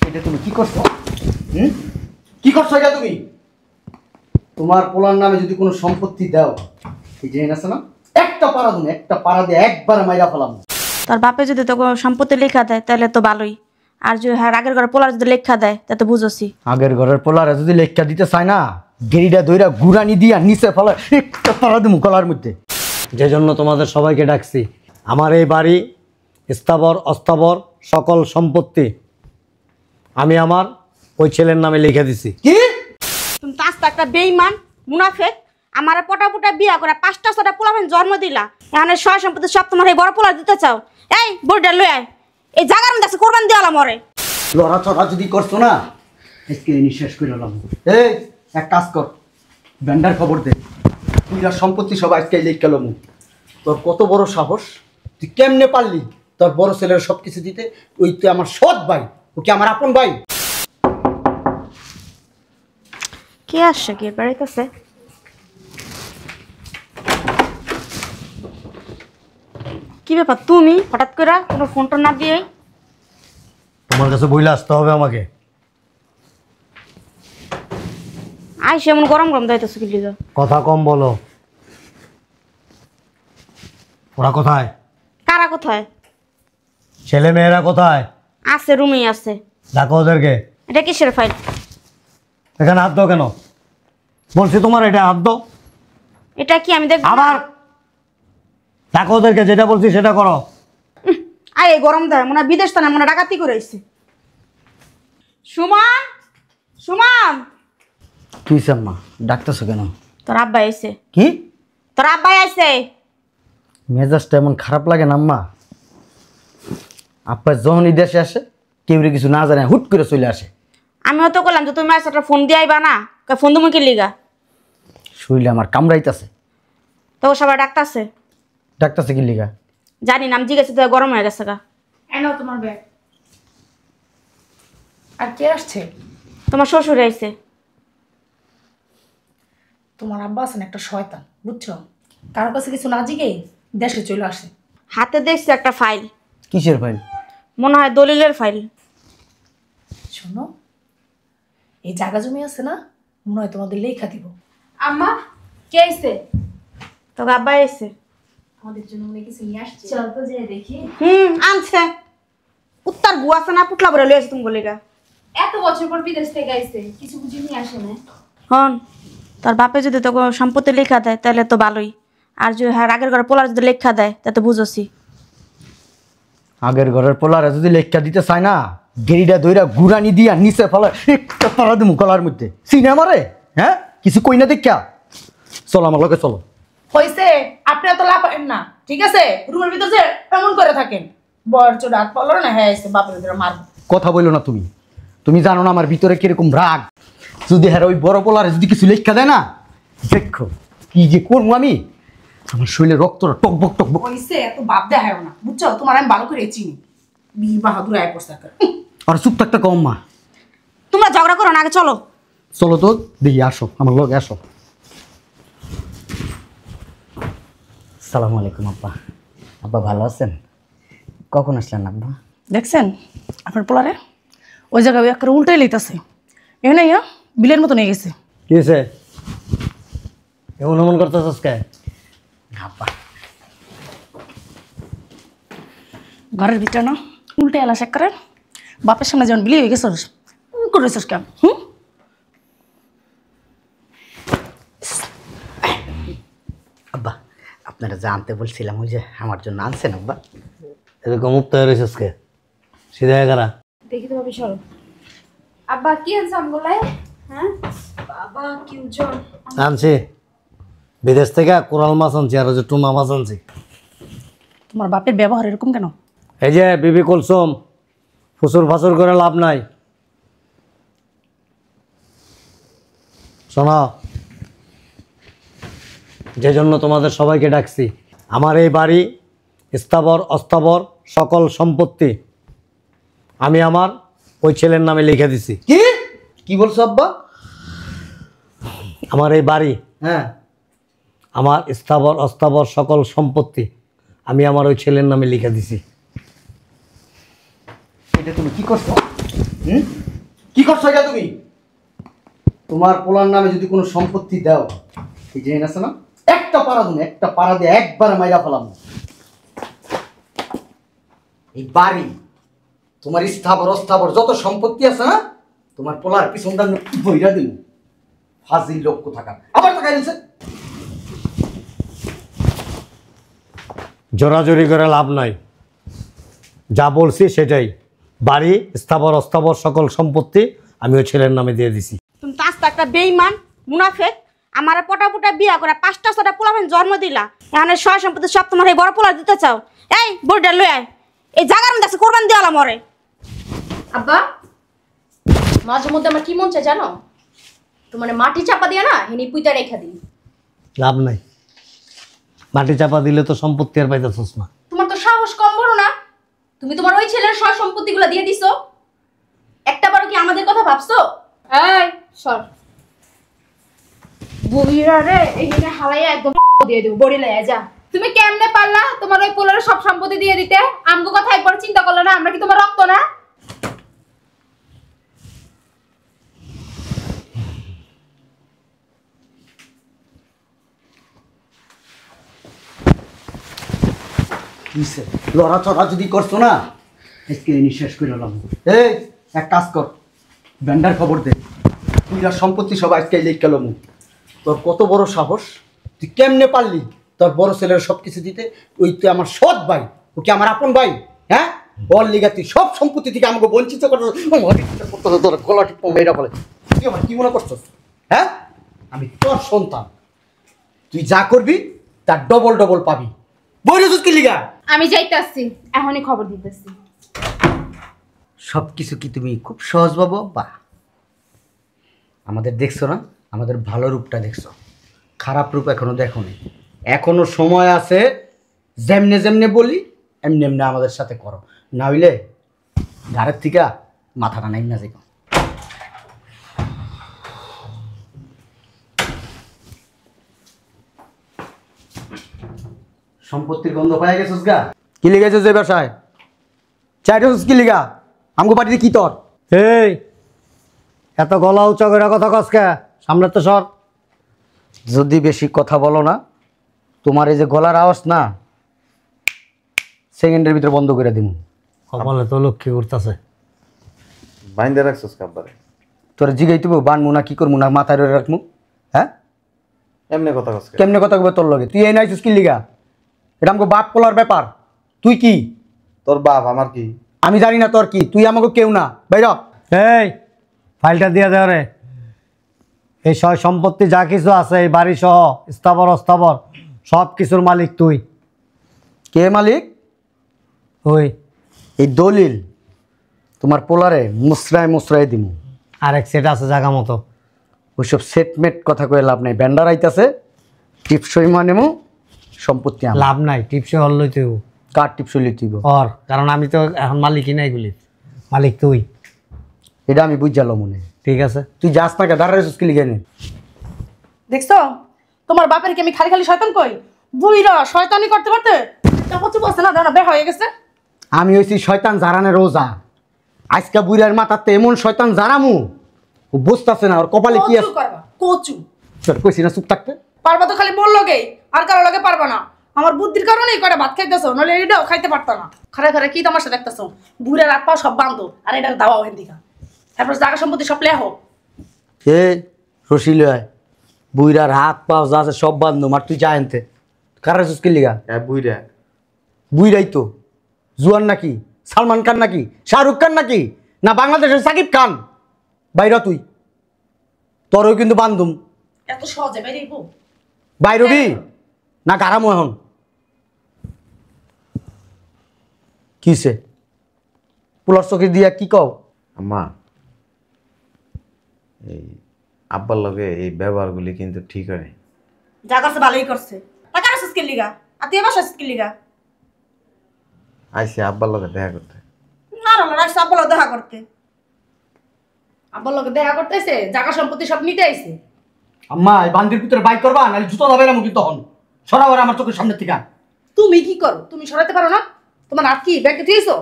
এটা তুমি কি করছো? কি করছো এটা তুমি? তোমার পোলার নামে যদি কোনো সম্পত্তি দাও, এই যে আছে না, একটা পাড়া দিয়ে একবার মাইরা ফেলাম। তোর বাপে যদি তো সম্পত্তি লেখা দেয় তাহলে তো ভালোই, আর যদি হ্যাঁ আগের ঘরে পোলার যদি লেখা দেয় তা তো বুঝছি। আগের ঘরের পোলারে যদি লেখা দিতে চায় না, গেরিটা দইরা গুড়ানি দিয়া নিচে ফেলা একটা পাড়া দিমু গলার মধ্যে। যে জন্য তোমাদের সবাইকে ডাকছি, আমার এই বাড়ি স্থাবর অস্থাবর সকল সম্পত্তি আমি আমার ওই ছেলের নামে লিখে দিছি। কি তুমি তো আস্তে একটা বেইমান মুনাফেক, আমার পটা বিয়া করে 5টা 6টা পোলাপেন জন্ম দিলা, এখানে সয় সম্পত্তি সব তোমার এই বড় পোলা দিতে চাও। এই বড়টা লই আয়, এই জায়গার মধ্যে আছে কোরবান দিয়ালা মরে। লড়াচড়া যদি করছো না, আজকে নিঃশ্বাস করে এলাম। এই এক কাজ কর, ব্যান্ডার খবর দে, তুই আর সম্পত্তি সব আজকে লিখ গেল। তোর কত বড় সাহস, তুই কেমনে পারলি তোর বড় ছেলের সব কিছু দিতে? ওই তুই আমার সৎ ভাই, ও কি আমার আপন ভাই? কে আসছে কি বাড়িতেছে? কি ব্যাপার তুমি হঠাৎ করে কোনো ফোনটা না দিয়ে? তোমার কাছে বইলে আসতে হবে আমাকে? আইসে এমন গরম গরম যাইতেছে কি লিগা? কথা কম বলো। ওরা কোথায়? কারা কোথায়? ছেলে মেয়েরা কোথায়? আছে, রুমেই আছে। ডাকো ওদেরকে। এটা কিসের ফাইল? এখানে হাত দাও কেন? বলছি তোমার এটা হাত দাও। এটা কি আমি দেখব? আবার ডাকো ওদেরকে, যেটা বলছি সেটা করো। আরে গরম দেয় মনে হয় বিদেশ তানে মনে হয় ডাকাতি করে আইছে। সুমন, সুমন। কি সাম্মা ডাকতেছো কেন? তোর আব্বা আইছে। কি? তোর আব্বা আইছে। মেজাজটা এমন খারাপ লাগে না আম্মা? আব্বা যখনই দেশে আসে কেউ কিছু না জানে হুট করে চলে আসে। আমিও তো বললাম যে তুমি একটা ফোন দিয়ে আইবা না, ফোন তুমি কি লিগা? শুইলে আমার কামড়াইতেছে। তো সবাই ডাকতাছে। ডাকতেছে কি লিগা? জানি না, আমি জিজ্ঞেস তো গরম হয়ে গেছে গা। এনো তোমার ব্যাগ। আর কে আসছে? তোমার শ্বশুর আইছে। তোমার আব্বা আছেন একটা শয়তান, বুঝছো? কারো কাছে কিছু না জিগেই দেশে চলে আসে। হাতে দেখছি একটা ফাইল। কিসের ফাইল? মনে হয় দলিলের ফাইল। শোনো, এই জায়গা জমি আছে না, মনে হয় তোমাদের লেখা দিব। আম্মা কে আইছে? তোর আব্বা আইছে। আমাদের জন্য মনে কিছু নিয়ে আসছে। চল তো যে দেখি। আনছে। উত্তর গুয়া আছে না, পুটলা বলে লইছে তুমি বলিগা। এত বছর পর বিদেশ থেকে আইছে, কিছু বুঝি নিয়ে আসে না। হন, তোর বাপে যদি তো সম্পত্তি লেখা দেয় তাহলে তো ভালোই, আর যদি হ্যাঁ আগের ঘরে পোলার যদি লেখা দেয় তা তো বুঝছি। আগের ঘরের পোলারে যদি লেখা দিতে চায় না, গেরিটা দইরা গুড়ানি দিয়া নিচে ফেলা একটা পাড়া দিমু গলার মধ্যে। সিনে আমারে হ্যাঁ কিছু কই না দেখা। চলো আমার লগে চলো। হইছে, আপনি এত লাভ পাবেন না, ঠিক আছে? রুমের ভিতর যে এমন করে থাকেন, বর চোর হাত পালো না, হ্যাঁ এসে বাপের ভিতরে মারবো। কথা বললো না তুমি? তুমি জানো না আমার ভিতরে কিরকম রাগ? যদি হ্যাঁ ওই বড় পোলারে যদি কিছু লেখা দেয় না, দেখো কি যে করবো আমি। আমার শরীরে রক্তটা টকবক টকবক। হইছে, এত বাপ দেখায় না, বুঝছো? তোমার আমি ভালো করে চিনি। বীর বাহাদুর আয় পড়ছে। আর চুপ থাকতে কম মা। তোমরা ঝগড়া করো না, আগে চলো। চলো তো দেখি, আসো আমার লগে আসো। সালামু আলাইকুম আব্বা। আব্বা ভালো আছেন? কখন আসলেন আব্বা? দেখছেন আপনার পোলারে? ওই জায়গায় ওই একটা উল্টাই লইতেছে, এখানে ইয়া বিলের মতো নিয়ে গেছে। কি হয়েছে এমন এমন করতেছস কে? আব্বা ঘরের ভিতরে না উল্টে এলা শেখ করে বাপের সামনে যেমন বিলি হয়ে গেছিস করেছিস কেন? আব্বা আপনারা জানতে বলছিলাম, ওই যে আমার জন্য আনছেন আব্বা। এরকম মুক্ত হয়ে রয়েছিস কে? সিধা এগারা দেখি তো ভাবি সরো। আব্বা কি আনছে আমগুলাই? হ্যাঁ বাবা কি ওজন। আনছি বিদেশ থেকে কোরাল মাছ আনছি, আর ওই যে টুনা মাছ আনছি। তোমার বাপের ব্যবহার এরকম কেন? এই যে বিবি কুলসুম, ফুসুর ফাসুর করে লাভ নাই। শোনো, যে জন্য তোমাদের সবাইকে ডাকছি, আমার এই বাড়ি স্থাবর অস্থাবর সকল সম্পত্তি আমি আমার ওই ছেলের নামে লিখে দিছি। কি কি বলছো আব্বা? আমার এই বাড়ি, হ্যাঁ, আমার স্থাবর অস্থাবর সকল সম্পত্তি আমি আমার ওই ছেলের নামে লিখে দিছি। এটা তুমি কি করছো? কি করছো এটা তুমি? তোমার পোলার নামে যদি কোনো সম্পত্তি দাও, এই যে আছে না, একটা পাড়া দিয়ে একবার মাইরা ফেলাম। এই বাড়ি তোমার স্থাবর অস্থাবর যত সম্পত্তি আছে না, তোমার পোলার পিছন দান বইরা দিল। ফাজিল লোক থাকা আবার টাকা দিচ্ছে। জোরাজোরি করে লাভ নাই, যা বলছি সেটাই। বাড়ি স্থাবর অস্থাবর সকল সম্পত্তি আমি ওই ছেলের নামে দিয়ে দিছি। তুমি তো আস্তে একটা বেইমান মুনাফেক। আমার পটা বিয়া করে 5টা-6টা পোলাপেন জন্ম দিলা, এখানে সয় সম্পত্তি সব তোমার এই বড় পোলা দিতে চাও। এই বড়টা লই আয়, এই জায়গার মধ্যে আছে কোরবান দিয়ালা মরে। আব্বা, মাঝে মধ্যে আমার কি মন চায় জানো? তোমার মাটি চাপা দিয়া না হিনি পুইতা রেখা দিই। লাভ নাই, মাটি চাপা দিলে তো সম্পত্তি আর পাইতেছস না। তোমার তো সাহস কম বড় না, তুমি তোমার ওই ছেলের সব সম্পত্তিগুলো দিয়ে দিছো। একটা বারো কি আমাদের কথা ভাবছো? এই সর, বুড়িরা রে এইখানে হালাইয়া একদম দিয়ে দেব, বড়ি লইয়া যা। তুমি কেমনে পারলা তোমার ওই পোলার সব সম্পত্তি দিয়ে দিতে? আমগো কথা একবার চিন্তা করলে না? আমরা কি তোমার রক্ত না? লড়াচড়া যদি করছো না, আজকে নিঃশ্বাস করে এলাম। এই এক কাজ কর, ব্যান্ডার খবর দে, তুই আর সম্পত্তি সব আজকে লেখ গেল। তোর কত বড় সাহস, তুই কেমনে পারলি তোর বড় ছেলের সব কিছু দিতে? ওই তুই আমার সৎ ভাই, ও কি আমার আপন ভাই? হ্যাঁ, বল লিগা তুই সব সম্পত্তি থেকে আমাকে বঞ্চিত করছিস। তোর গলা টিপ মেয়েরা বলে তুই আমার কি মনে করছিস? হ্যাঁ, আমি তোর সন্তান, তুই যা করবি তার ডবল ডবল পাবি। বইরেছিস কি লিগা? আমি যাইতাছি, এখনই খবর দিতেছি। সব কিছু কি তুমি খুব সহজ ভাবো? বা আমাদের দেখছো না, আমাদের ভালো রূপটা দেখছো, খারাপ রূপ এখনো দেখো নি। এখনো সময় আছে, যেমনে যেমনে বলি এমনি এমনি আমাদের সাথে করো, না হইলে ঘাড়ের থেকে মাথাটা নাই না যাইব। সম্পত্তির গন্ধ পাই গেছিস গা? কি লিগেছিস যে ব্যবসায় চাইছিস? কি লিগা আমগো পার্টিতে কি তোর? এই এত গলা উঁচা করে কথা কসকে, সামনে তো সর। যদি বেশি কথা বলো না, তোমার এই যে গলার আওয়াজ না সেকেন্ডের ভিতরে বন্ধ করে দিব। কপালে তো লক্ষ্মী উঠতেছে। বাইন্দে রাখছস কাব্বারে? তোর জিগাই তুমি বানমু না কি করবো না মাথায় ধরে রাখবো? হ্যাঁ, এমনি কথা কস কেমনে কথা কবে তোর লগে? তুই এই নাইছিস কি লিগা? এটা আমাকে বাপ পোলার ব্যাপার। তুই কি? তোর বাপ আমার কি? আমি জানি না তোর কি, তুই আমাকে কেউ না। বাইর এই ফাইলটা দিয়ে দে রে। এই সয় সম্পত্তি যা কিছু আছে এই বাড়ি সহ স্থাবর অস্থাবর সব কিছুর মালিক তুই। কে মালিক? ওই এই দলিল তোমার পোলারে মুসরায় মুসরায় দিমু। আরেক সেট আছে জায়গা মতো। ওইসব সেটমেট কথা কয়ে লাভ নাই। ব্যান্ডার আইতাছে, টিপসই মানেমু, সম্পত্তি আমার। লাভ নাই, টিপসে হল লইতে হইব। কার টিপসই লইতেইব? ওর, কারণ আমি তো এখন মালিকই নাই এগুলি, মালিক তুই। এটা আমি বুঝালো মনে। ঠিক আছে, তুই যাস না কে দাঁড়ায় কি লিখে নে? দেখছো তোমার বাপের কি আমি খালি খালি শয়তান কই? বুইরা শয়তানি করতে করতে চাপচু বসে না, দাঁড়া বের হয়ে গেছে। আমি হইছি শয়তান জারানে রোজা। আজকে বুইরার মাথাতে এমন শয়তান জারামু, ও বুঝতেছে না ওর কপালে কি আছে। কচু করবা কচু। তোর কইছি না চুপ থাকতে? পারবা তো খালি মোর লগেই, আর কারো লগে পারবা না। আমার বুদ্ধির কারণেই কয়টা ভাত খাইতেছো, নইলে এটাও খাইতে পারতো না। খারে খারে কি তামাশা দেখতেছো? বুড়া রাত পাও সব বান্ধ, আর এটার দাওয়া হেন দিকা। তারপর জায়গা সম্পত্তি সব লেহো। এ রসিল বুইরার হাত পাও যা আছে সব বান্ধব, আর তুই যা আনতে কার কি লিগা? হ্যাঁ বুইরা। বুইরাই তো জুয়ান নাকি, সালমান খান নাকি, শাহরুখ খান নাকি, না বাংলাদেশের সাকিব খান? বাইরা তুই, তোরও কিন্তু বান্ধুম। এত সহজে বেরিয়ে বউ বাইরবি না গারামো এখন? কিসে পোলার চোখে দিয়া কি কও? আম্মা, এই আব্বার লগে এই ব্যবহারগুলি কিন্তু ঠিক হয়। যা করছে ভালোই করছে। টাকা রাখছিস কি লিগা? আর তুই বাসাছিস কি লিগা? আইসি আব্বার লগে দেখা করতে। আর হলো রাখছে আব্বালা দেখা করতে। আব্বার লগে দেখা করতেছে, জায়গা সম্পত্তি সব নিতে আইছে। আম্মা এই বান্দির ভিতরে বাইক করবা, নাহলে জুতো দাবে না মুখি তখন সরাবার আমার চোখের সামনে থেকে। তুমি কি করো? তুমি সরাতে পারো না? তোমার হাত কি ব্যাগে থুইছো?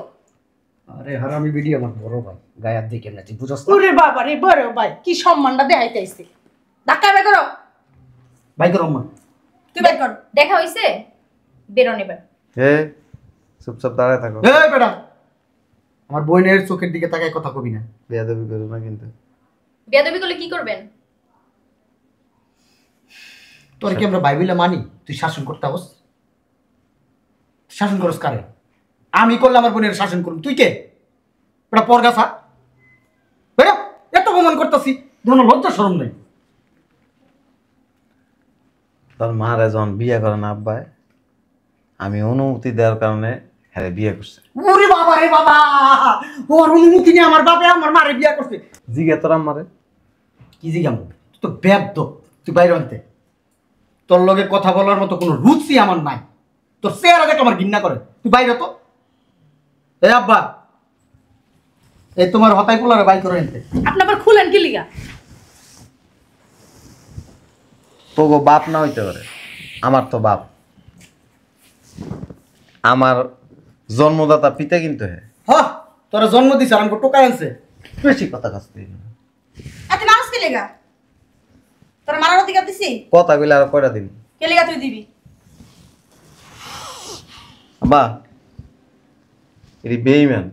আরে হারামি বিডি আমার বড় ভাই গায়ে হাত দিয়ে কেমনে তুই বুঝছ না? ওরে বাবা রে বড় ভাই কি সম্মানটা দেখাইতে আইছে ধাক্কা বের করো ভাই তোর আম্মা তুই বের কর দেখা হইছে বেরোন এবার। হে চুপচাপ দাঁড়ায় থাকো, এই বেটা আমার বোনের চোখের দিকে তাকায় কথা কবি না। বেয়াদবি করো না কিন্তু। বেয়াদবি করলে কি করবেন? তোর কি আমরা বাইবেলে মানি তুই শাসন করতে হস? শাসন করস কারে? আমি করলে আমার বোনের শাসন করুন, তুই কে? এটা পরগাছা বেটা, এত অপমান করতেছি ধন লজ্জা শরম নেই। তোর মারে যখন বিয়ে করে না আব্বাই, আমি অনুমতি দেওয়ার কারণে হ্যাঁ বিয়ে করছে। ওরে বাবা রে বাবা, ওর অনুমতি নিয়ে আমার বাপে আমার মারে বিয়া করছে। জিগে তোর আম্মারে কি জিগাম, তুই তো ব্যাপ্ত, তুই বাইরে আনতে। তোর লগে কথা বলার মতো কোনো রুচি আমার নাই, তোর চেহারা দেখে আমার ঘৃণা করে। তুই বাইরে তো। এই আব্বা, এই তোমার হতাই পোলারে বাই করে আনতে। আপনি আবার খুলেন কি লিগা? তোগো বাপ না হইতে পারে, আমার তো বাপ। আমার জন্মদাতা পিতা কিন্তু হ্যাঁ। হ্যাঁ, তোরা জন্ম দিছে আমাকে টোকাই আনছে। বেশি কথা কাছ থেকে এত মানুষ কে লেগা? তোর মারার অধিকার দিছি? কথা কইলে আর কয়টা দিন কে লেগা তুই দিবি? আব্বা এটি বেইমান,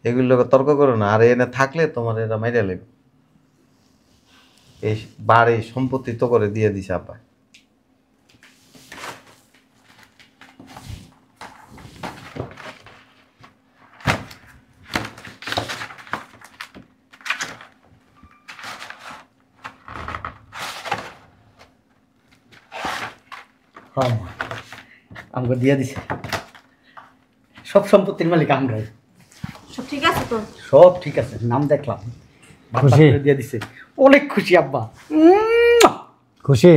এগুলোর লোক তর্ক করো না। আর এনে থাকলে তোমার এরা মাইরা লেগে এই বাড়ি সম্পত্তি তো করে দিয়ে দিছে আব্বা। হ্যাঁ, আমাকে দিয়ে দিছে। সব সম্পত্তির মালিক আমরাই। সব ঠিক আছে তো? সব ঠিক আছে, নাম দেখলাম খুশি? দিয়ে দিছে। অনেক খুশি আব্বা। খুশি?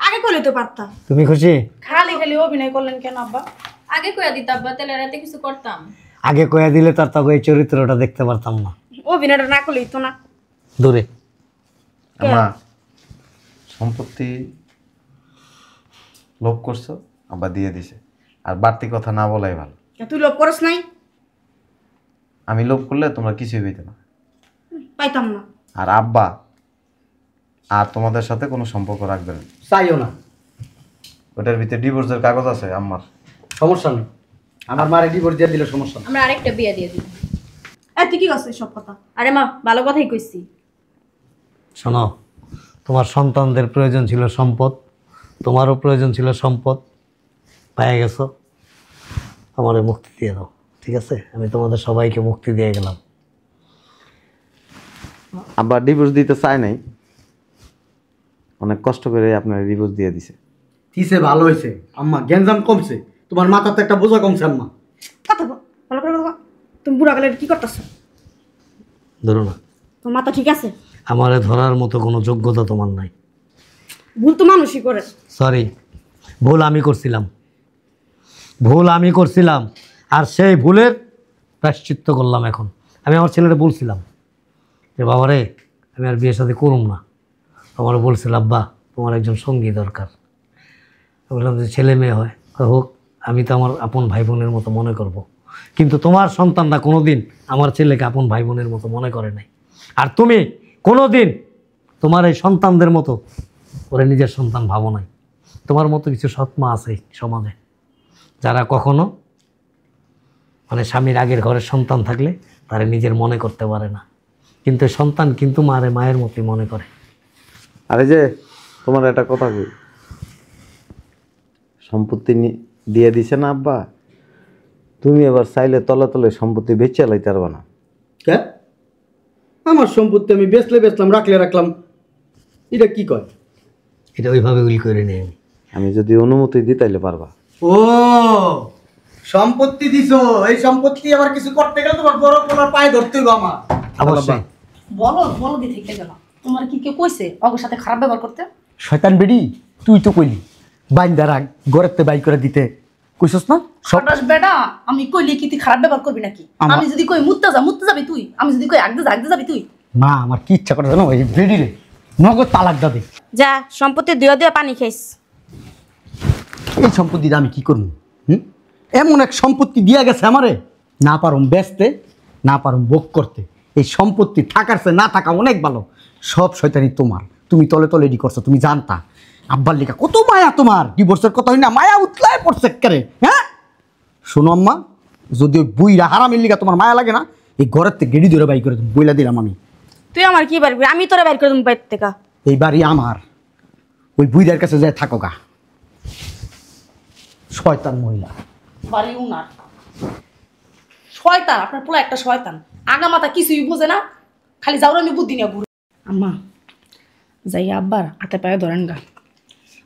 আগে কইলে তো পারতাম। তুমি খুশি? খালি খালি অভিনয় করলেন কেন আব্বা? আগে কইয়া দিত আব্বা, তাহলে রাতে কিছু করতাম। আগে কয়া দিলে তার তখন এই চরিত্রটা দেখতে পারতাম না। অভিনয়টা না করলেই তো না। দূরে আমরা সম্পত্তি লোভ করছো, আব্বা দিয়ে দিছে। আর বাড়তি কথা না বলাই ভালো। তুই লোভ করস নাই? আমি লোভ করলে তোমরা কিছুই পেতে না। পাইতাম না। আর আব্বা আর তোমাদের সাথে কোনো সম্পর্ক রাখবে না। চাইও না, ওটার ভিতরে ডিভোর্সের কাগজ আছে আম্মার। সমস্যা নেই। আমার মারে ডিভোর্স দিয়ে দিলে সমস্যা নেই। আমরা আরেকটা বিয়ে দিয়ে দিই। তুই কি করছিস সব কথা? আরে মা, ভালো কথাই কইছি। শোনো, তোমার সন্তানদের প্রয়োজন ছিল সম্পদ, তোমারও প্রয়োজন ছিল সম্পদ, পেয়ে গেছো। আমারে মুক্তি দিয়ে দাও, ঠিক আছে? আমি তোমাদের সবাইকে মুক্তি দিয়ে গেলাম। আব্বা ডিভোর্স দিতে চায় নাই, অনেক কষ্ট করে আপনার ডিভোর্স দিয়ে দিছে। কিসে ভালো হয়েছে আম্মা, গ্যাঞ্জাম কমছে, তোমার মাথাতে একটা বোঝা কমছে আম্মা। কথা বল, ভালো করে কথা বল। তুমি বুড়া গেলে কি করতেছ? ধরো না, তোর মাথা ঠিক আছে? আমারে ধরার মতো কোনো যোগ্যতা তোমার নাই। ভুল তো মানুষই করে। সরি, ভুল আমি করছিলাম, ভুল আমি করছিলাম। আর সেই ভুলের প্রায়শ্চিত্ত করলাম এখন। আমি আমার ছেলেটা বলছিলাম যে বাবা রে, আমি আর বিয়ের সাথে করুম না। আমার বলছিল আব্বা তোমার একজন সঙ্গী দরকার। আমি বললাম যে ছেলে মেয়ে হয় হোক, আমি তো আমার আপন ভাই বোনের মতো মনে করব। কিন্তু তোমার সন্তানরা কোনো দিন আমার ছেলেকে আপন ভাই বোনের মতো মনে করে নাই। আর তুমি কোনো দিন তোমার এই সন্তানদের মতো ওরে নিজের সন্তান ভাবো নাই। তোমার মতো কিছু সৎমা আছে সমাজে, যারা কখনো মানে স্বামীর আগের ঘরের সন্তান থাকলে তারা নিজের মনে করতে পারে না, কিন্তু সন্তান কিন্তু মায়ের মতোই মনে করে। আর এই যে তোমার একটা কথা কই, সম্পত্তি দিয়ে দিছে না আব্বা, তুমি এবার চাইলে তলে তলে সম্পত্তি বেচে লাইতে পারবা না। কে? আমার সম্পত্তি আমি বেচলাম, রাখলাম, এটা কি কয়? এটা ওইভাবে উইল করে নিয়ে আমি। আমি যদি অনুমতি দিই তাইলে পারবা। ও সম্পত্তি দিছো, এই সম্পত্তি আবার কিছু করতে গেলে তোমার বড় পোলার পায়ে ধরতে হবে আমার। অবশ্যই। বলো বলো দি থেকে গেল। তোমার কি কেউ কইছে অগর সাথে খারাপ ব্যবহার করতে? শয়তান বেডি, তুই তো কইলি বাইন্দা রাখ গড়েতে বাই করে দিতে, কইছস না? সটাস বেটা, আমি কইলি কি তুই খারাপ ব্যবহার করবি নাকি? আমি যদি কই মুত্তে যাবি তুই, আমি যদি কই আগদে যাবি তুই। মা আমার কি ইচ্ছা করে জানো, ওই বেডি রে নগদ তালাক দাবে। যা, সম্পত্তি দুয়া পানি খাইস। এই সম্পত্তি আমি কি করবো? এমন এক সম্পত্তি দিয়া গেছে আমারে, না পারুম বেচতে, না পারুম ভোগ করতে। এই সম্পত্তি থাকার চেয়ে না থাকা অনেক ভালো। সব শয়তানি তোমার, তুমি তলে তলে এডি করছো, তুমি জানতা। আব্বার লিখা কত মায়া তোমার, ডিভোর্সের কথা হয় না, মায়া উতলায় পড়ছে করে। হ্যাঁ শোনো আম্মা, যদি ওই বুইরা হারামের লিগা তোমার মায়া লাগে না, এই ঘরের থেকে গেড়ি ধরে বাই করে বইলা দিলাম আমি। তুই আমার কি পারবি? আমি তোরা বাইর করে দেবো বাইর থেকে। এই বাড়ি আমার, ওই বুইদার কাছে যায় থাকো গা। শয়তান মহিলা। বাড়ি উনার শয়তান, আপনার পোলা একটা শয়তান, আগা মাথা কিছুই বোঝে না, খালি যাওয়ার আমি বুদ্ধি নিয়ে ঘুরে। আম্মা যাই আব্বার হাতে পায়ে ধরেন গা,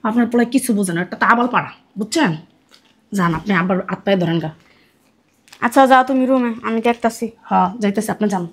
আপনার পোলা কিছু বোঝে না, একটা তাবাল পাড়া, বুঝছেন? যান আপনি আব্বার হাত পায়ে ধরেন গা। আচ্ছা যাও তুমি রুমে, আমি দেখতাছি। হ্যাঁ যাইতেছি, আপনি যান।